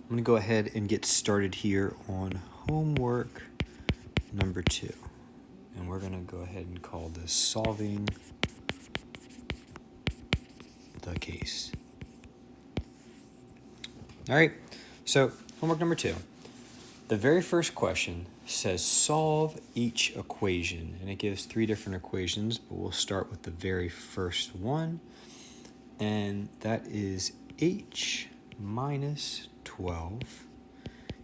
I'm going to go ahead and get started here on homework number 2. And we're going to go ahead and call this solving the case. All right, so homework number 2. The very first question says solve each equation, and it gives 3 different equations, but we'll start with the very first one, and that is h minus 12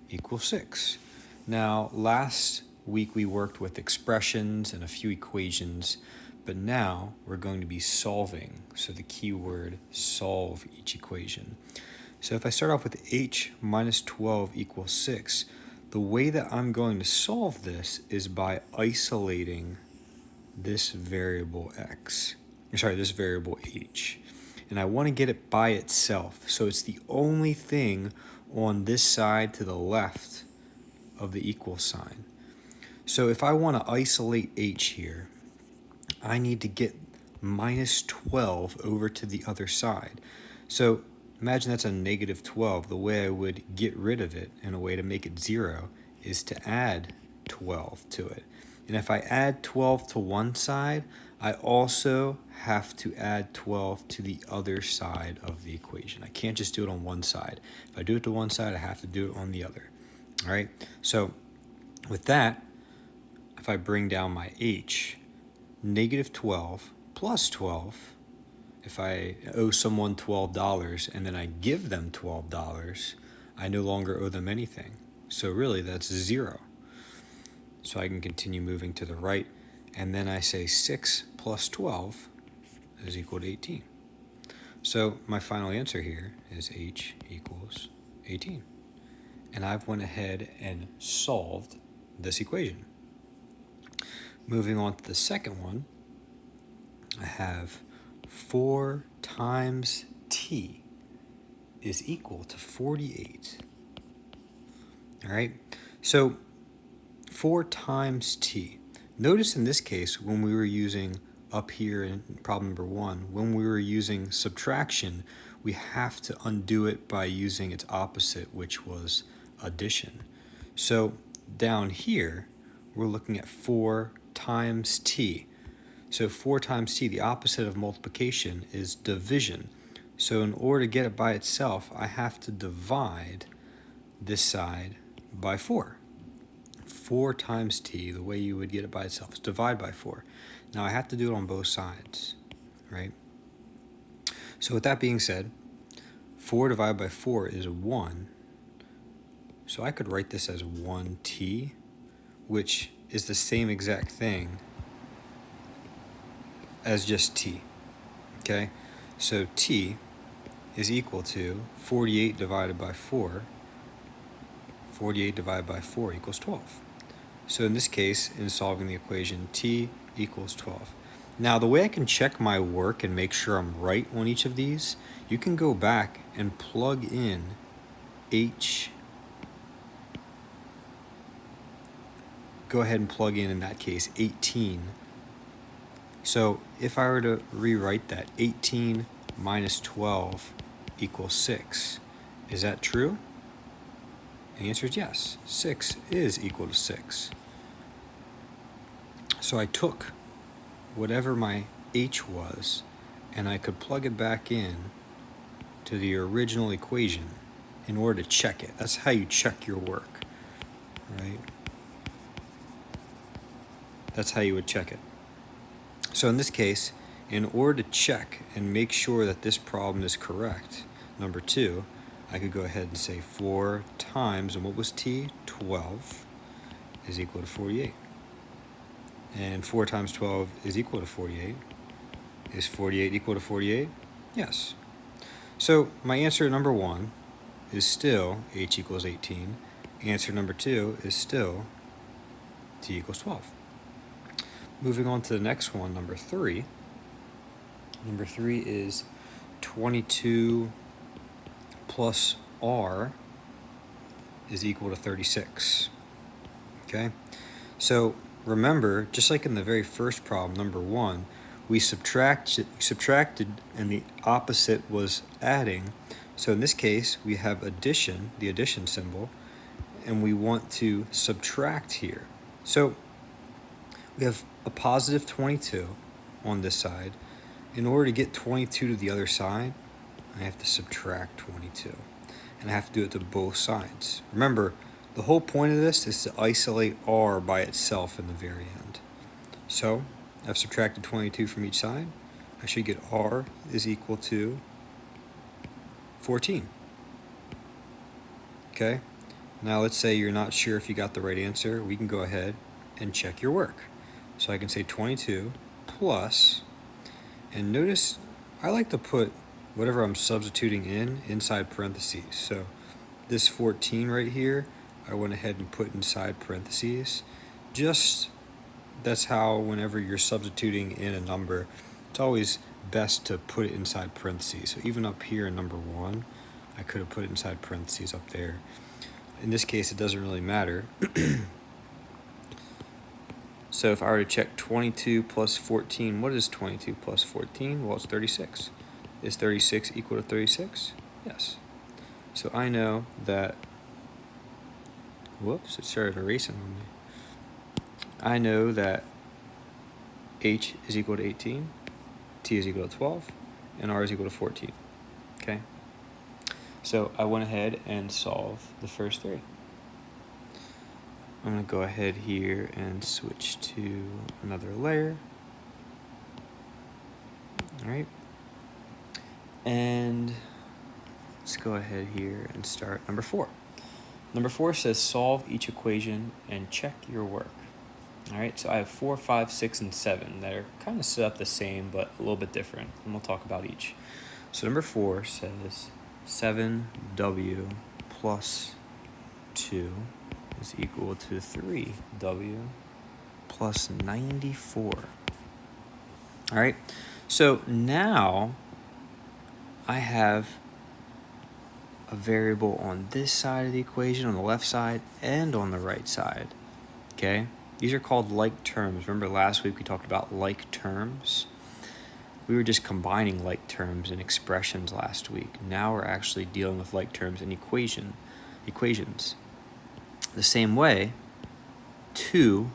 equals 6. Now, last week we worked with expressions and a few equations, but now we're going to be solving. So the key word, solve each equation. So if I start off with h minus 12 equals 6, the way that I'm going to solve this is by isolating this variable this variable h. And I want to get it by itself. So it's the only thing on this side to the left of the equal sign. So if I want to isolate h here, I need to get minus 12 over to the other side. So imagine that's a negative 12. The way I would get rid of it in a way to make it 0 is to add 12 to it. And if I add 12 to one side, I also have to add 12 to the other side of the equation. I can't just do it on one side. If I do it to one side, I have to do it on the other. All right, so with that, if I bring down my h, negative 12 plus 12, if I owe someone $12 and then I give them $12, I no longer owe them anything. So really, that's 0. So I can continue moving to the right, and then I say 6 plus 12 is equal to 18. So my final answer here is h equals 18. And I've went ahead and solved this equation. Moving on to the second one, I have 4 times t is equal to 48. All right, so 4 times t. Notice in this case, when we were using up here in problem number 1, when we were using subtraction, we have to undo it by using its opposite, which was addition. So down here, we're looking at 4 times t. So 4 times t, the opposite of multiplication, is division. So in order to get it by itself, I have to divide this side by 4. 4 times t, the way you would get it by itself, is divide by 4. Now I have to do it on both sides, right? So with that being said, 4 divided by 4 is 1. So I could write this as 1t, which is the same exact thing as just t, okay? So t is equal to 48 divided by 4. 48 divided by 4 equals 12. So in this case, in solving the equation, t equals 12. Now, the way I can check my work and make sure I'm right on each of these, you can go back and plug in h. Go ahead and plug in that case, 18. So if I were to rewrite that, 18 minus 12 equals 6. Is that true? The answer is yes. 6 is equal to 6. So I took whatever my h was, and I could plug it back in to the original equation in order to check it. That's how you check your work, right? That's how you would check it. So in this case, in order to check and make sure that this problem is correct, number 2, I could go ahead and say 4 times, and what was t? 12 is equal to 48. And 4 times 12 is equal to 48. Is 48 equal to 48? Yes. So my answer number 1 is still h equals 18. Answer number 2 is still t equals 12. Moving on to the next one, number 3. Number 3 is 22 plus r is equal to 36. Okay? So remember, just like in the very first problem, number 1, we subtracted and the opposite was adding. So in this case, we have addition, the addition symbol, and we want to subtract here. So we have a positive 22 on this side. In order to get 22 to the other side, I have to subtract 22. And I have to do it to both sides. Remember, the whole point of this is to isolate r by itself in the very end. So I've subtracted 22 from each side. I should get r is equal to 14. Okay? Now let's say you're not sure if you got the right answer. We can go ahead and check your work. So I can say 22 plus, and notice I like to put whatever I'm substituting in inside parentheses. So this 14 right here, I went ahead and put inside parentheses. Just, that's how whenever you're substituting in a number, it's always best to put it inside parentheses. So even up here in number 1, I could have put it inside parentheses up there. In this case, it doesn't really matter. So if I were to check 22 plus 14, what is 22 plus 14? Well, it's 36. Is 36 equal to 36? Yes. So I know that, whoops, it started erasing on me. I know that h is equal to 18, t is equal to 12, and r is equal to 14. Okay? So I went ahead and solved the first three. I'm going to go ahead here and switch to another layer. All right. And let's go ahead here and start number 4. Number 4 says solve each equation and check your work. All right, so I have 4, 5, 6, and 7 that are kind of set up the same but a little bit different, and we'll talk about each. So number 4 says 7w plus 2 is equal to 3w plus 94. All right, so now I have a variable on this side of the equation, on the left side, and on the right side, okay? These are called like terms. Remember last week we talked about like terms? We were just combining like terms in expressions last week. Now we're actually dealing with like terms in equations. The same way, 2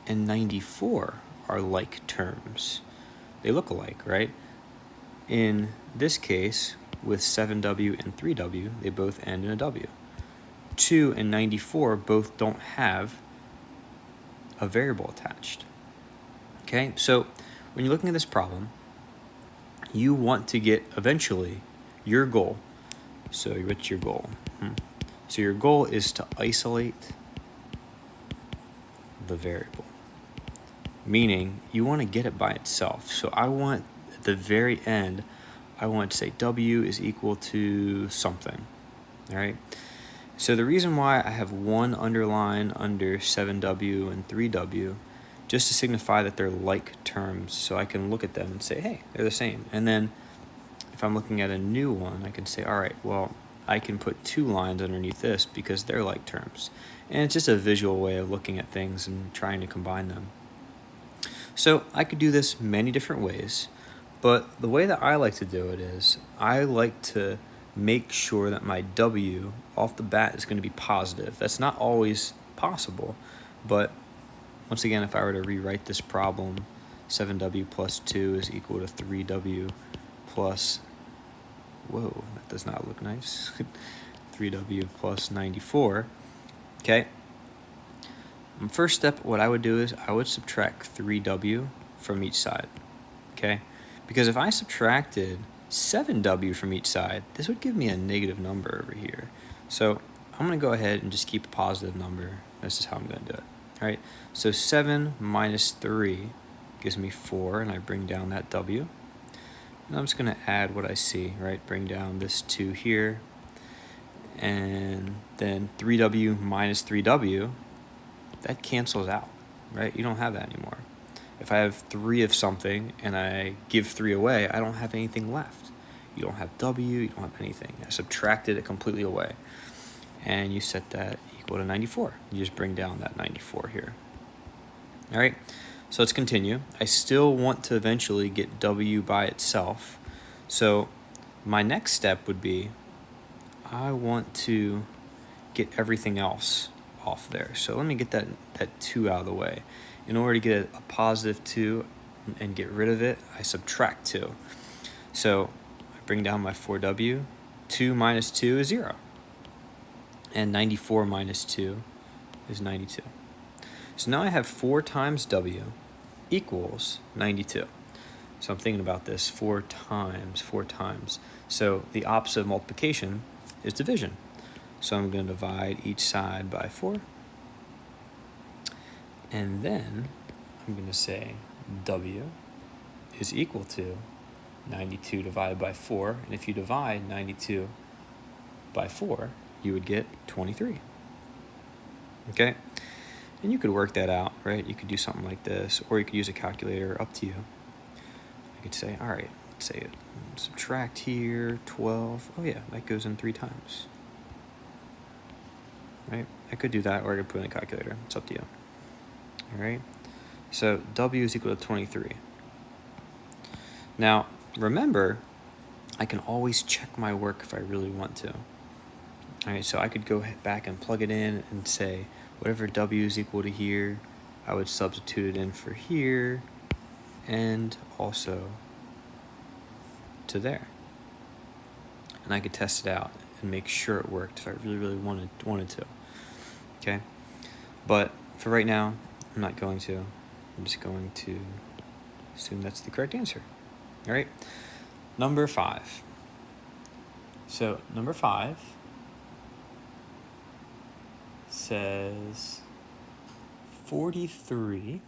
and 94 are like terms. They look alike, right? In this case, with 7w and 3w, they both end in a w. 2 and 94 both don't have a variable attached. Okay, so when you're looking at this problem, you want to get eventually your goal. So what's your goal? So your goal is to isolate the variable, meaning you want to get it by itself. So I want at the very end, I want to say w is equal to something, all right? So the reason why I have one underline under 7w and 3w, just to signify that they're like terms, so I can look at them and say, hey, they're the same. And then if I'm looking at a new one, I can say, all right, well, I can put 2 lines underneath this because they're like terms. And it's just a visual way of looking at things and trying to combine them. So I could do this many different ways, but the way that I like to do it is I like to make sure that my w off the bat is going to be positive. That's not always possible, but once again, if I were to rewrite this problem, 7w plus 2 is equal to 3w plus, whoa, that does not look nice, 3w plus 94, okay? First step, what I would do is I would subtract 3w from each side, okay? Because if I subtracted 7w from each side, this would give me a negative number over here. So I'm going to go ahead and just keep a positive number. This is how I'm going to do it. All right, so 7 minus 3 gives me 4, and I bring down that w. And I'm just going to add what I see, right? Bring down this 2 here. And then 3w minus 3w, that cancels out, right? You don't have that anymore. If I have 3 of something and I give 3 away, I don't have anything left. You don't have w, you don't have anything. I subtracted it completely away. And you set that equal to 94. You just bring down that 94 here. All right, so let's continue. I still want to eventually get w by itself. So my next step would be I want to get everything else off there. So let me get that 2 out of the way. In order to get a positive 2 and get rid of it, I subtract 2. So I bring down my 4w. 2 minus 2 is 0. And 94 minus 2 is 92. So now I have 4 times w equals 92. So I'm thinking about this 4 times. So the opposite of multiplication is division. So I'm going to divide each side by 4. And then I'm going to say w is equal to 92 divided by 4. And if you divide 92 by 4, you would get 23. Okay? And you could work that out, right? You could do something like this, or you could use a calculator, up to you. I could say, all right, let's say it. Subtract here, 12. Oh yeah, that goes in 3 times. Right? I could do that, or I could put in a calculator. It's up to you. All right? So w is equal to 23. Now, remember, I can always check my work if I really want to. All right, so I could go back and plug it in and say, whatever w is equal to here, I would substitute it in for here, and also to there. And I could test it out and make sure it worked if I really wanted to. Okay? But for right now, I'm not going to. I'm just going to assume that's the correct answer. All right? Number 5. So number 5 says 43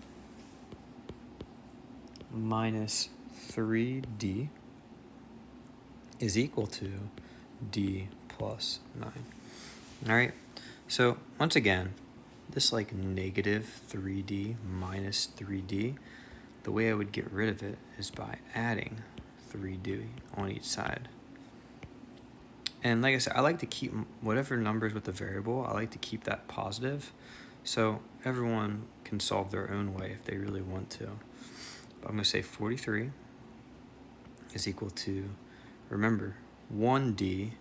minus 3d is equal to d plus 9. All right, so once again, this like negative 3d minus 3d, the way I would get rid of it is by adding 3d on each side. And like I said, I like to keep whatever numbers with the variable, I like to keep that positive. So everyone can solve their own way if they really want to. But I'm going to say 43 is equal to, remember, 1d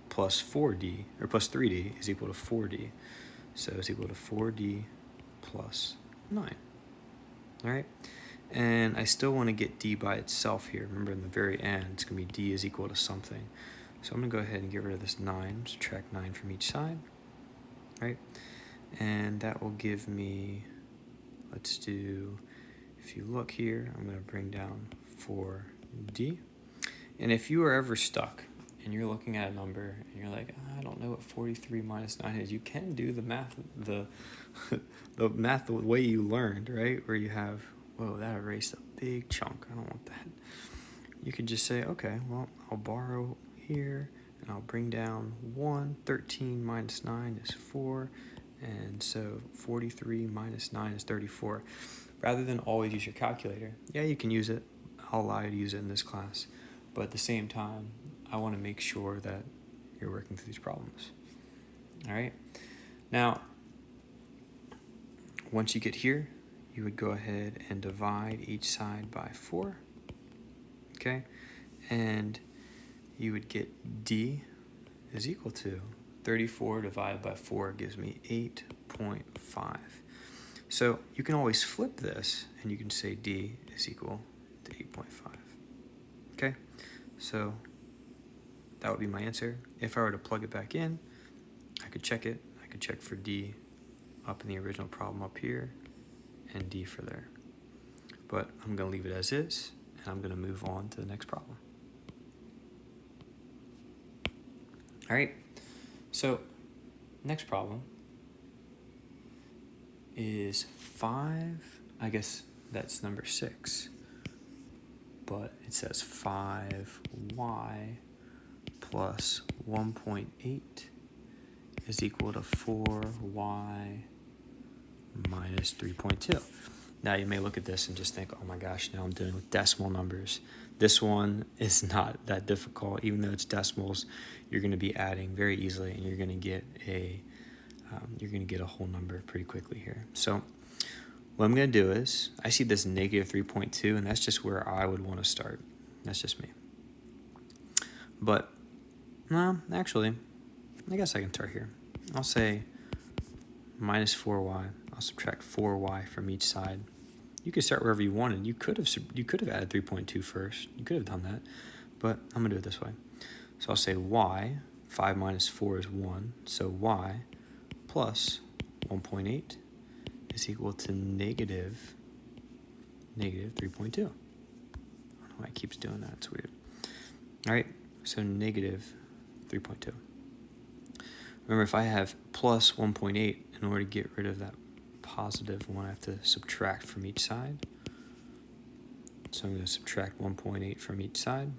plus 4d, or plus 3d is equal to 4d. So it's equal to 4d plus 9. All right? And I still want to get d by itself here. Remember, in the very end, it's going to be d is equal to something. So I'm going to go ahead and get rid of this 9, subtract 9 from each side, right? And that will give me, let's do, if you look here, I'm going to bring down 4d. And if you are ever stuck and you're looking at a number and you're like, I don't know what 43 minus 9 is, you can do the math, the math the way you learned, right? Where you have, whoa, that erased a big chunk. I don't want that. You could just say, okay, well, I'll borrow here, and I'll bring down 1. 13 minus 9 is 4, and so 43 minus 9 is 34. Rather than always use your calculator, yeah, you can use it. I'll allow you to use it in this class, but at the same time, I want to make sure that you're working through these problems. All right? Now, once you get here, you would go ahead and divide each side by 4, okay? And you would get d is equal to 34 divided by 4 gives me 8.5. So you can always flip this, and you can say d is equal to 8.5. Okay? So that would be my answer. If I were to plug it back in, I could check it. I could check for d up in the original problem up here, and d for there. But I'm going to leave it as is, and I'm going to move on to the next problem. All right, so next problem is 5, I guess that's number 6, but it says 5y plus 1.8 is equal to 4y minus 3.2. Now you may look at this and just think, oh my gosh, now I'm dealing with decimal numbers. This one is not that difficult. Even though it's decimals, you're going to be adding very easily, and you're going to get a whole number pretty quickly here. So what I'm going to do is, I see this negative 3.2, and that's just where I would want to start. That's just me. But, no, actually, I guess I can start here. I'll say minus 4y. I'll subtract 4y from each side. You could start wherever you wanted. You could have added 3.2 first. You could have done that, but I'm going to do it this way. So I'll say y, 5 minus 4 is 1, so y plus 1.8 is equal to negative 3.2. I don't know why it keeps doing that. It's weird. All right, so negative 3.2. Remember, if I have plus 1.8, in order to get rid of that positive one, I have to subtract from each side. So I'm going to subtract 1.8 from each side.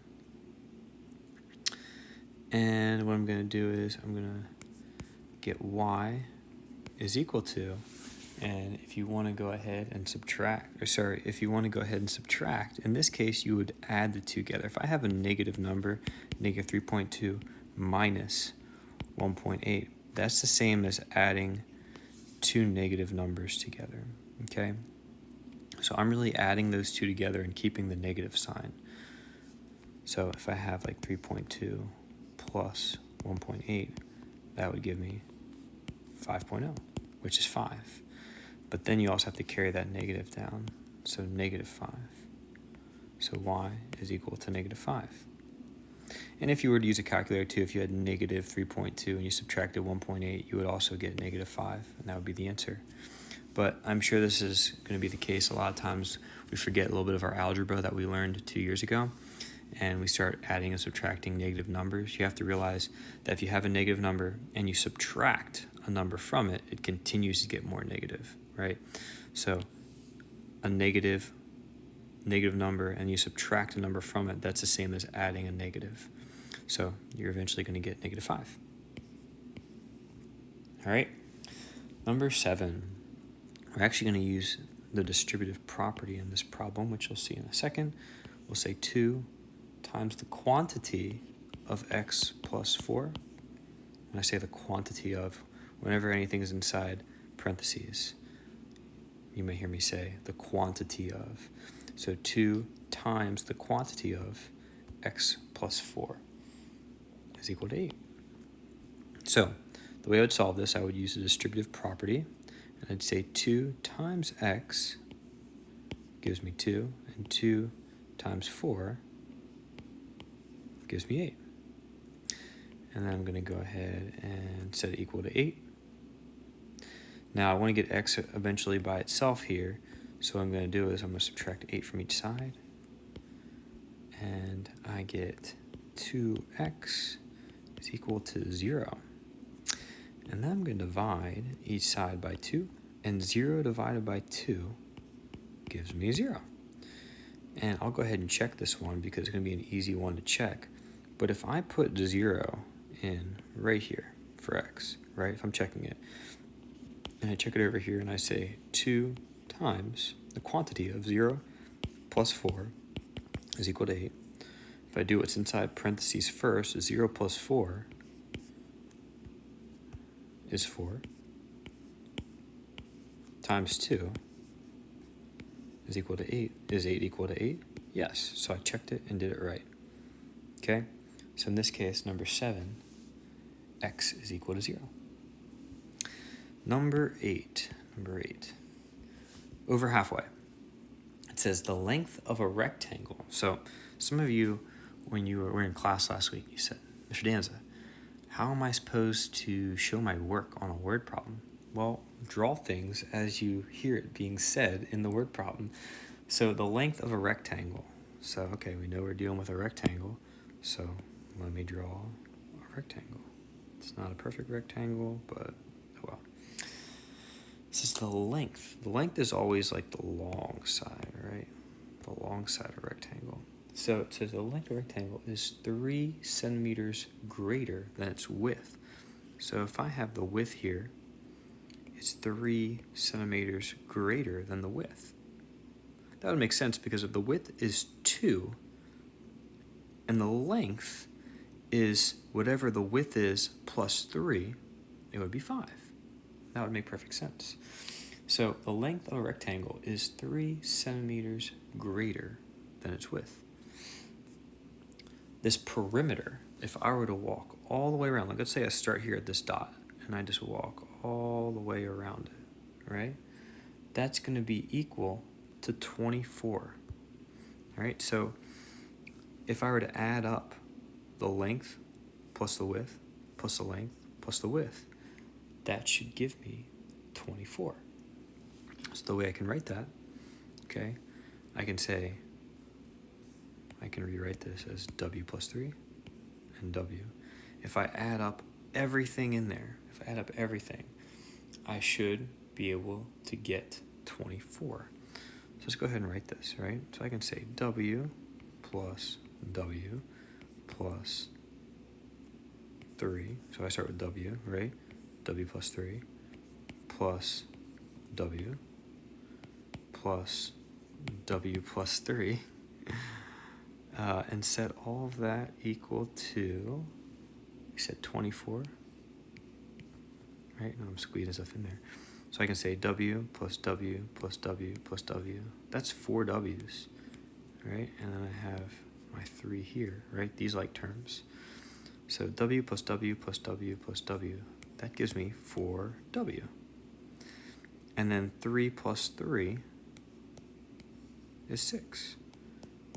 And what I'm going to do is I'm going to get y is equal to, and if you want to go ahead and subtract, in this case, you would add the two together. If I have a negative number, negative 3.2 minus 1.8, that's the same as adding two negative numbers together, okay? So I'm really adding those two together and keeping the negative sign. So if I have like 3.2 plus 1.8, that would give me 5.0, which is 5. But then you also have to carry that negative down, so negative 5. So y is equal to negative 5. And if you were to use a calculator too, if you had negative 3.2 and you subtracted 1.8, you would also get negative 5, and that would be the answer. But I'm sure this is going to be the case. A lot of times we forget a little bit of our algebra that we learned 2 years ago, and we start adding and subtracting negative numbers. You have to realize that if you have a negative number and you subtract a number from it, it continues to get more negative, right? So a negative number and you subtract a number from it, that's the same as adding a negative. So you're eventually going to get negative 5. All right, number 7. We're actually going to use the distributive property in this problem, which you'll see in a second. We'll say 2 times the quantity of x plus 4. And I say the quantity of whenever anything is inside parentheses. You may hear me say the quantity of. So 2 times the quantity of x plus 4 is equal to 8. So the way I would solve this, I would use the distributive property. And I'd say 2 times x gives me 2, and 2 times 4 gives me 8. And then I'm going to go ahead and set it equal to 8. Now I want to get x eventually by itself here, so what I'm going to do is I'm going to subtract 8 from each side, and I get 2x is equal to 0. And then I'm going to divide each side by 2, and 0 divided by 2 gives me 0. And I'll go ahead and check this one because it's going to be an easy one to check. But if I put 0 in right here for x, right, if I'm checking it, and I check it over here and I say 2 times the quantity of 0 plus 4 is equal to 8. If I do what's inside parentheses first, 0 plus 4 is 4 times 2 is equal to 8. Is 8 equal to 8? Yes. So I checked it and did it right. Okay? So in this case, number 7, x is equal to 0. Number 8. Over halfway. It says the length of a rectangle. So some of you, when you were in class last week, you said, Mr. Danza, how am I supposed to show my work on a word problem? Well, draw things as you hear it being said in the word problem. So the length of a rectangle. So, okay, we know we're dealing with a rectangle. So let me draw a rectangle. It's not a perfect rectangle, but oh well. This is the length. The length is always like the long side, right? The long side of a rectangle. So it says the length of a rectangle is 3 centimeters greater than its width. So if I have the width here, it's 3 centimeters greater than the width. That would make sense because if the width is 2 and the length is whatever the width is plus 3, it would be 5. That would make perfect sense. So the length of a rectangle is 3 centimeters greater than its width. This perimeter, if I were to walk all the way around. Like, let's say I start here at this dot and I just walk all the way around it, right? That's going to be equal to 24. All right, so if I were to add up the length plus the width plus the length plus the width, that should give me 24. So the way I can write that, okay, I can rewrite this as W plus 3 and W. If I add up everything in there, I should be able to get 24. So let's go ahead and write this, right? So I can say W plus 3. So I start with W, right? W plus 3 plus W plus W plus 3 and set all of that equal to, we said 24, right? No, I'm squeezing stuff in there. So I can say W plus W plus W plus W. That's 4 W's, right? And then I have my 3 here, right? These like terms. So W plus W plus W plus W, that gives me 4W. And then 3 plus 3 is 6.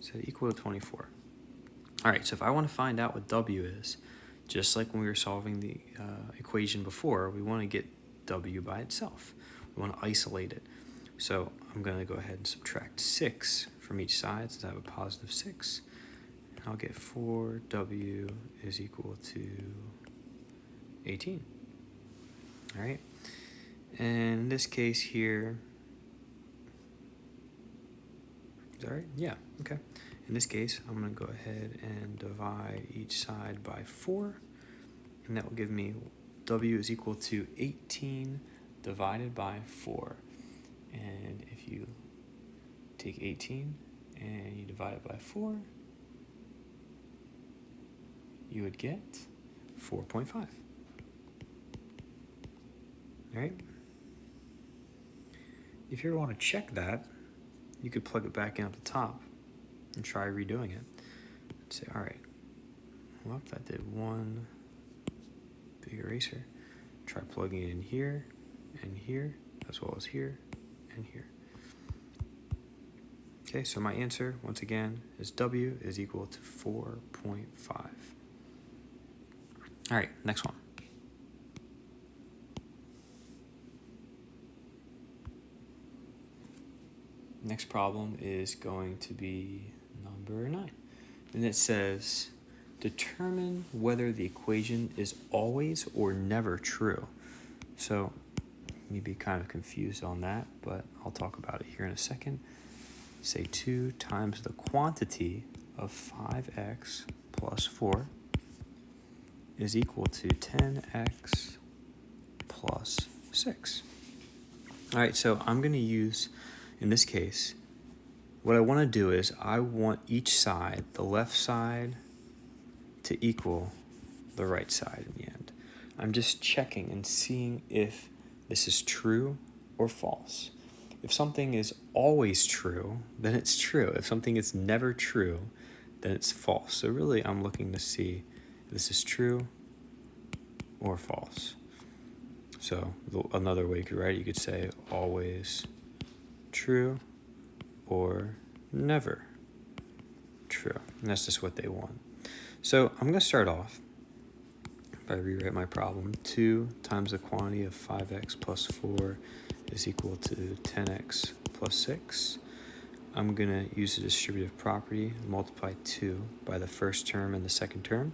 So equal to 24. All right, so if I want to find out what W is, just like when we were solving the equation before, we want to get W by itself. We want to isolate it. So I'm going to go ahead and subtract 6 from each side since I have a positive 6. And I'll get 4W is equal to 18. All right. And in this case here, is that right? Yeah, okay. In this case, I'm going to go ahead and divide each side by 4. And that will give me W is equal to 18 divided by 4. And if you take 18 and you divide it by 4, you would get 4.5. All right? If you ever want to check that, you could plug it back in at the top and try redoing it. And say, all right, well, that did one big eraser. Try plugging it in here and here, as well as here and here. Okay, so my answer, once again, is W is equal to 4.5. All right, next one. Next problem is going to be number 9. And it says, determine whether the equation is always or never true. So you may be kind of confused on that, but I'll talk about it here in a second. Say 2 times the quantity of 5x plus 4 is equal to 10x plus 6. All right, so I'm going to use, in this case, what I want to do is I want each side, the left side, to equal the right side in the end. I'm just checking and seeing if this is true or false. If something is always true, then it's true. If something is never true, then it's false. So really, I'm looking to see if this is true or false. So another way you could write it, you could say always true or never true. And that's just what they want. So I'm going to start off by rewrite my problem. 2 times the quantity of 5x plus 4 is equal to 10x plus 6. I'm going to use the distributive property, multiply 2 by the first term and the second term.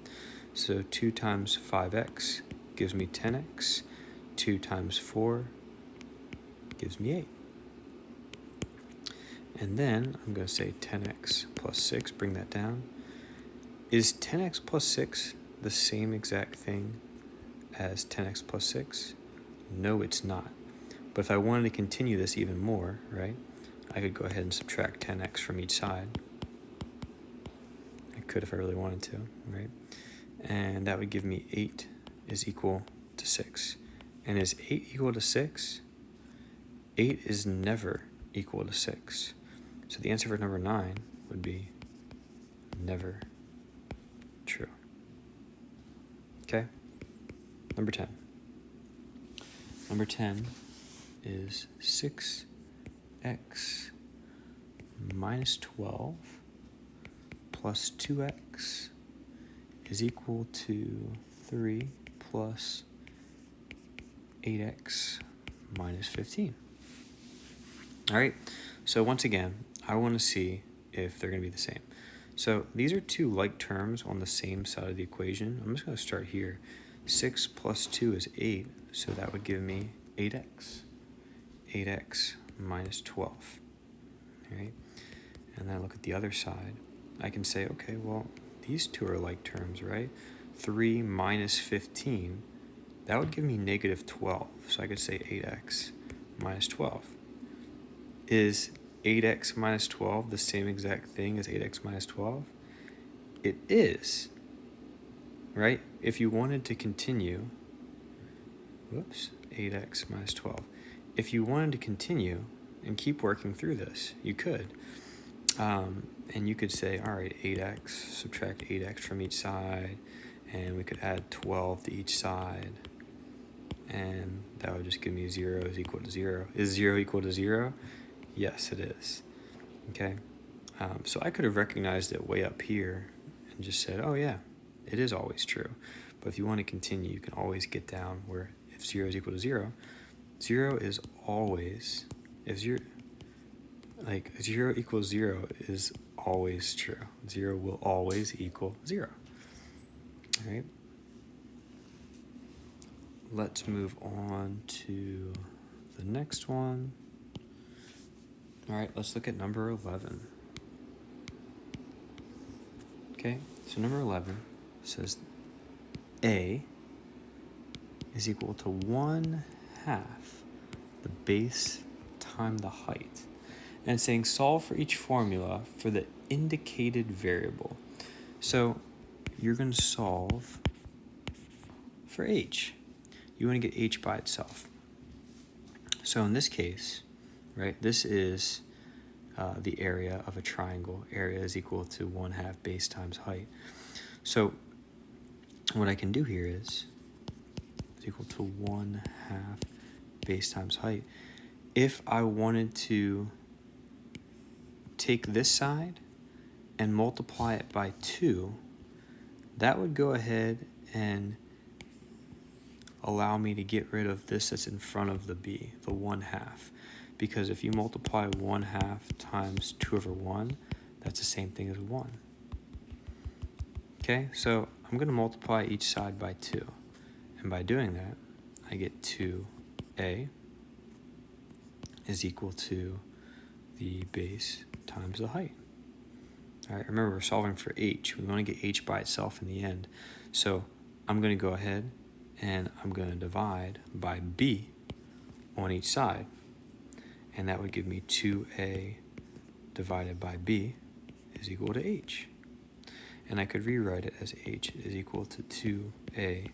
So 2 times 5x gives me 10x. 2 times 4 gives me 8. And then I'm going to say 10x plus 6, bring that down. Is 10x plus 6 the same exact thing as 10x plus 6? No, it's not. But if I wanted to continue this even more, right, I could go ahead and subtract 10x from each side. I could if I really wanted to, right? And that would give me 8 is equal to 6. And is 8 equal to 6? 8 is never equal to 6. So the answer for number 9 would be never true. Okay? Number 10. Number 10 is 6x minus 12 plus 2x is equal to 3 plus 8x minus 15. All right, so once again, I want to see if they're going to be the same. So these are two like terms on the same side of the equation. I'm just going to start here. 6 plus 2 is 8, so that would give me 8x. 8x minus 12. All right, and then I look at the other side. I can say, okay, well, these two are like terms, right? 3 minus 15, that would give me negative 12. So I could say 8x minus 12. Is 8x minus 12 the same exact thing as 8x minus 12? It is, right? If you wanted to continue, 8x minus 12. If you wanted to continue and keep working through this, you could. And you could say, all right, 8x, subtract 8x from each side, and we could add 12 to each side, and that would just give me 0 is equal to 0. Is 0 equal to 0? Yes, it is. Okay, so I could have recognized it way up here and just said, oh yeah, it is always true. But if you want to continue, you can always get down where if 0 is equal to 0, 0 is always, if 0 equals 0 is always true. 0 will always equal 0. All right. Let's move on to the next one. All right, let's look at number 11. Okay, so number 11 says A is equal to 1/2 the base times the height. And it's saying solve for each formula for the indicated variable. So you're going to solve for h. You want to get h by itself. So in this case, right, this is the area of a triangle. Area is equal to 1/2 base times height. So what I can do here is it's equal to 1/2 base times height. If I wanted to take this side and multiply it by 2, that would go ahead and allow me to get rid of this that's in front of the b, the 1/2. Because if you multiply 1/2 times 2/1, that's the same thing as 1. Okay, so I'm going to multiply each side by 2. And by doing that, I get 2a is equal to the base times the height. All right, remember we're solving for h. We want to get h by itself in the end. So I'm going to go ahead and I'm going to divide by b on each side. And that would give me 2a divided by b is equal to h. And I could rewrite it as h is equal to 2a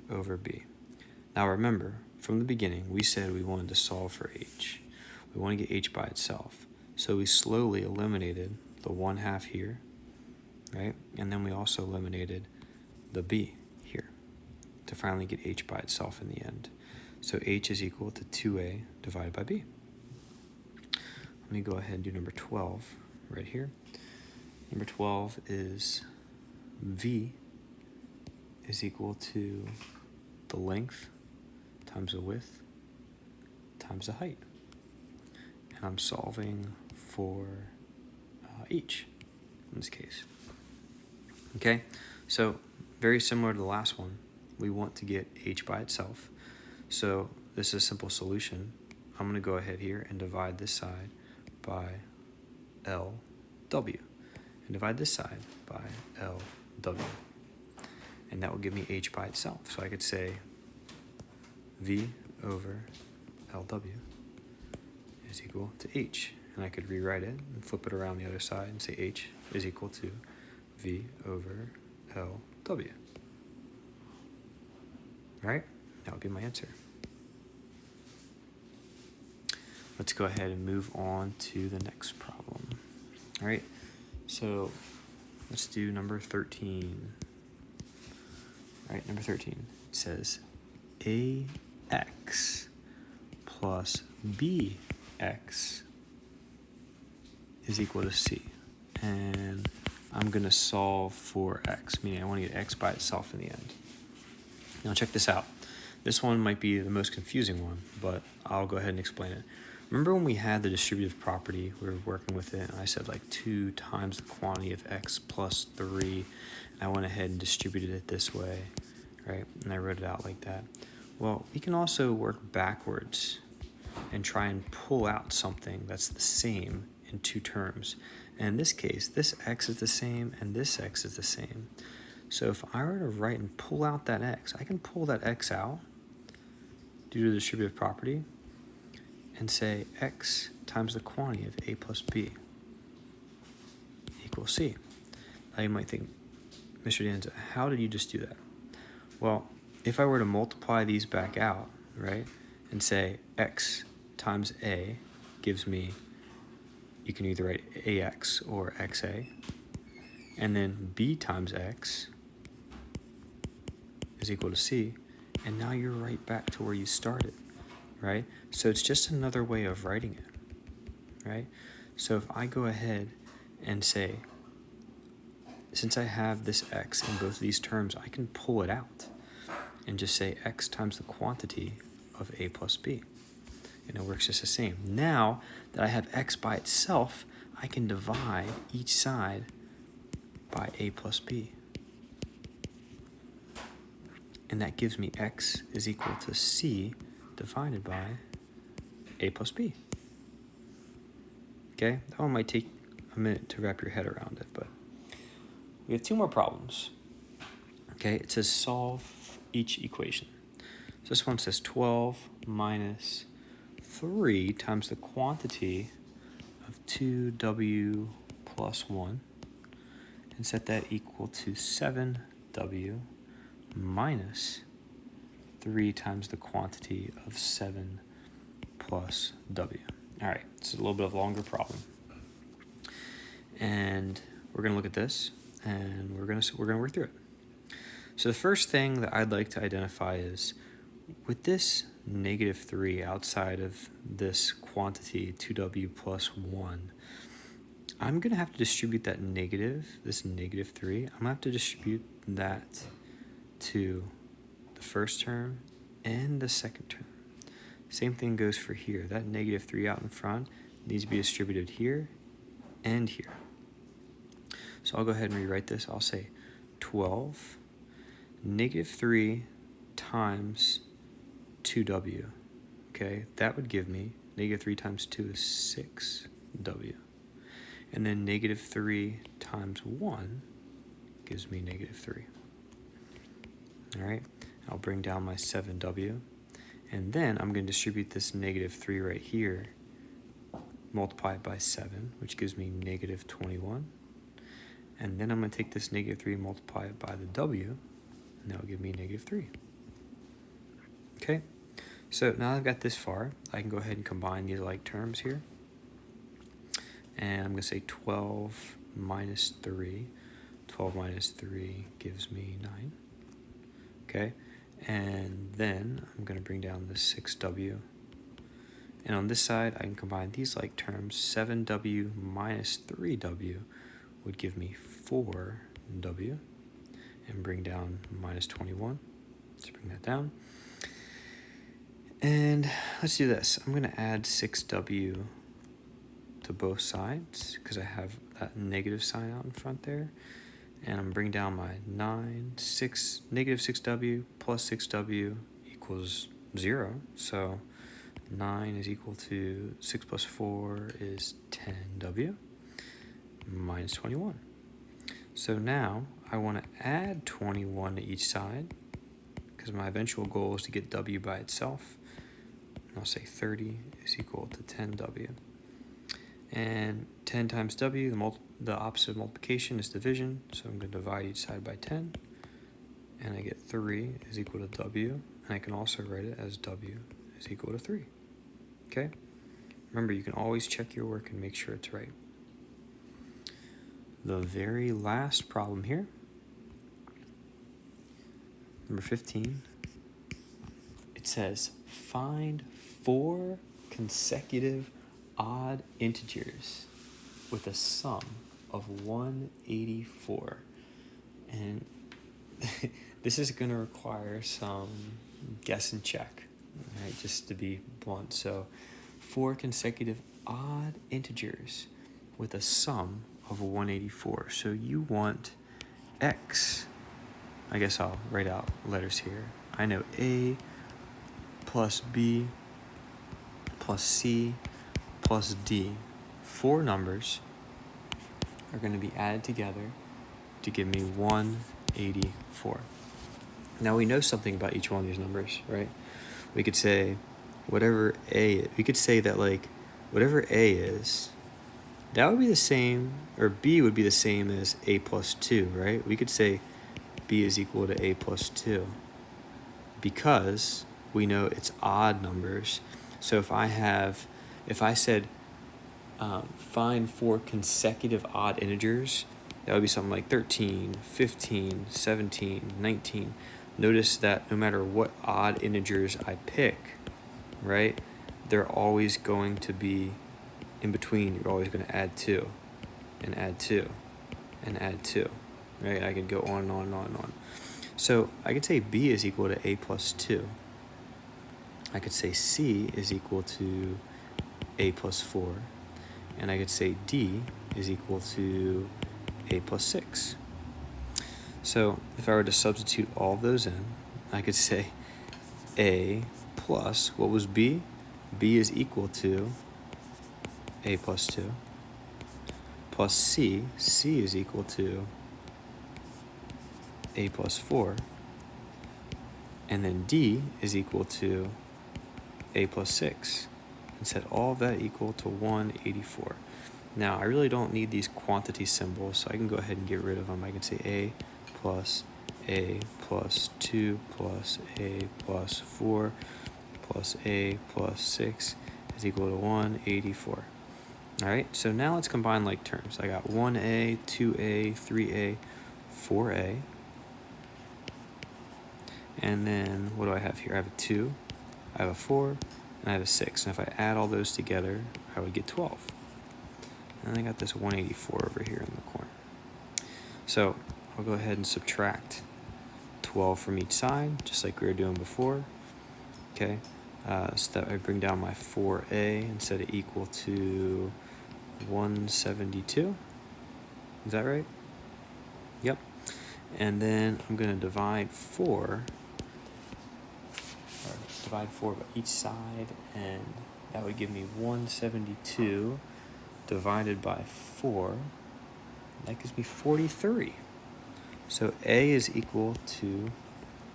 over b. Now remember, from the beginning, we said we wanted to solve for h. We want to get h by itself. So we slowly eliminated the 1/2 here, right? And then we also eliminated the b here to finally get h by itself in the end. So h is equal to 2a divided by b. Let me go ahead and do number 12 right here. Number 12 is v is equal to the length times the width times the height. And I'm solving for h in this case. Okay, so very similar to the last one, we want to get h by itself. So this is a simple solution. I'm going to go ahead here and divide this side by LW, and divide this side by LW. And that will give me h by itself. So I could say V over LW is equal to h. And I could rewrite it and flip it around the other side and say h is equal to V over LW. All right, that would be my answer. Let's go ahead and move on to the next problem. All right, so let's do number 13. All right, number 13. It says ax plus bx is equal to c. And I'm going to solve for x, meaning I want to get x by itself in the end. Now check this out. This one might be the most confusing one, but I'll go ahead and explain it. Remember when we had the distributive property, we were working with it, and I said like 2 times the quantity of x plus 3, and I went ahead and distributed it this way, right? And I wrote it out like that. Well, we can also work backwards and try and pull out something that's the same in 2 terms. And in this case, this x is the same and this x is the same. So if I were to write and pull out that x, I can pull that x out due to the distributive property and say x times the quantity of a plus b equals c. Now you might think, Mr. Danza, how did you just do that? Well, if I were to multiply these back out, right, and say x times a gives me, you can either write ax or xa, and then b times x is equal to c, and now you're right back to where you started, right? So it's just another way of writing it, right? So if I go ahead and say, since I have this x in both of these terms, I can pull it out and just say x times the quantity of a plus b. And it works just the same. Now that I have x by itself, I can divide each side by a plus b. And that gives me x is equal to c divided by a plus b. Okay, that one might take a minute to wrap your head around it, but we have 2 more problems. Okay, it says solve each equation. So this one says 12 minus 3 times the quantity of 2w plus 1, and set that equal to 7w minus 3 times the quantity of 7 plus w. All right, it's a little bit of a longer problem. And we're going to look at this, and we're going to work through it. So the first thing that I'd like to identify is, with this negative 3 outside of this quantity, 2w plus 1, I'm going to have to distribute that negative, this negative 3, I'm going to have to distribute that to the first term and the second term. Same thing goes for here. That negative 3 out in front needs to be distributed here and here. So I'll go ahead and rewrite this. I'll say 12 negative 3 times 2w. Okay, that would give me negative 3 times 2 is 6w. And then negative 3 times 1 gives me negative 3. All right, I'll bring down my 7w. And then I'm going to distribute this negative 3 right here, multiply it by 7, which gives me negative 21. And then I'm going to take this negative 3 and multiply it by the w, and that will give me negative 3. Okay, so now I've got this far, I can go ahead and combine these like terms here. And I'm going to say 12 minus 3. 12 minus 3 gives me 9. Okay, and then I'm going to bring down the 6w. And on this side, I can combine these like terms. 7w minus 3w would give me 4w. And bring down minus 21. Let's bring that down. And let's do this. I'm going to add 6w to both sides because I have that negative sign out in front there. And I'm bringing down my 9, 6, negative 6w plus 6w equals 0. So 9 is equal to 6 plus 4 is 10w minus 21. So now I want to add 21 to each side because my eventual goal is to get w by itself. And I'll say 30 is equal to 10w. And 10 times w, the opposite of multiplication is division, so I'm going to divide each side by 10, and I get 3 is equal to w, and I can also write it as w is equal to 3. Okay? Remember, you can always check your work and make sure it's right. The very last problem here number 15, it says find 4 consecutive odd integers with a sum of 184. And this is going to require some guess and check, right? Just to be blunt. So 4 consecutive odd integers with a sum of 184. So you want x. I guess I'll write out letters here. I know A plus B plus C plus D. 4 numbers are going to be added together to give me 184. Now we know something about each one of these numbers, right? We could say whatever A, we could say that like whatever A is, that would be the same, or B would be the same as A plus 2, right? We could say B is equal to A plus 2 because we know it's odd numbers. So if I said find 4 consecutive odd integers, that would be something like 13, 15, 17, 19. Notice that no matter what odd integers I pick, right, they're always going to be in between. You're always going to add 2 and add 2 and add 2, right? I could go on and on and on and on. So I could say B is equal to A plus 2. I could say C is equal to A plus 4. And I could say D is equal to A plus 6. So if I were to substitute all of those in, I could say A plus, what was B? B is equal to A plus 2 plus C. C is equal to A plus 4. And then D is equal to A plus 6. And set all of that equal to 184. Now, I really don't need these quantity symbols, so I can go ahead and get rid of them. I can say A plus 2 plus A plus 4 plus A plus 6 is equal to 184. All right, so now let's combine like terms. I got 1A, 2A, 3A, 4A. And then what do I have here? I have a 2, I have a 4, and I have a 6. And if I add all those together, I would get 12. And I got this 184 over here in the corner. So I'll go ahead and subtract 12 from each side, just like we were doing before. Okay, so that I bring down my 4A and set it equal to 172. Is that right? Yep. And then I'm going to divide 4 by each side, and that would give me 172 divided by 4. That gives me 43. So A is equal to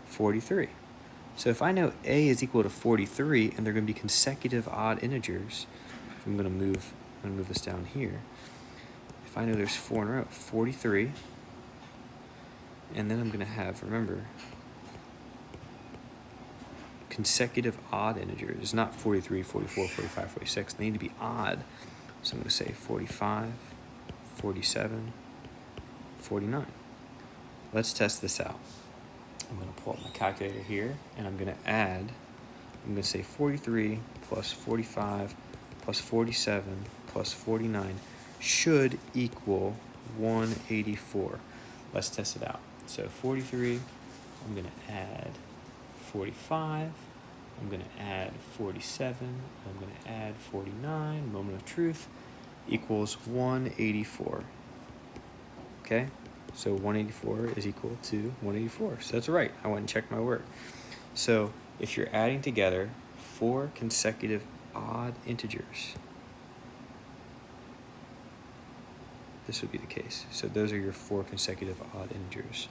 43. So if I know A is equal to 43 and they're going to be consecutive odd integers, I'm going to move this down here. If I know there's 4 in a row, 43, and then I'm going to have, remember, consecutive odd integers. It's not 43, 44, 45, 46. They need to be odd. So I'm going to say 45, 47, 49. Let's test this out. I'm going to pull up my calculator here, and I'm going to add. I'm going to say 43 plus 45 plus 47 plus 49 should equal 184. Let's test it out. So 43, I'm going to add 45, I'm going to add 47, I'm going to add 49, moment of truth, equals 184. Okay, so 184 is equal to 184. So that's right, I went and checked my work. So if you're adding together 4 consecutive odd integers, this would be the case. So those are your 4 consecutive odd integers.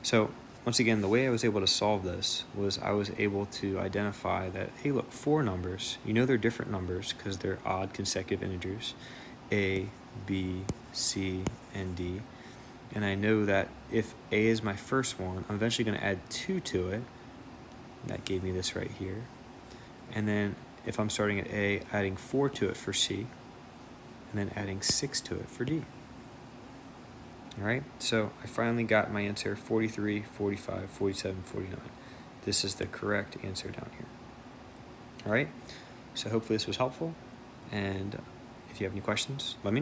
So once again, the way I was able to solve this was I was able to identify that, hey, look, 4 numbers. You know they're different numbers because they're odd consecutive integers, A, B, C, and D. And I know that if A is my first one, I'm eventually going to add 2 to it. That gave me this right here. And then if I'm starting at A, adding 4 to it for C, and then adding 6 to it for D. All right, so I finally got my answer, 43, 45, 47, 49. This is the correct answer down here. All right, so hopefully this was helpful, and if you have any questions, let me know.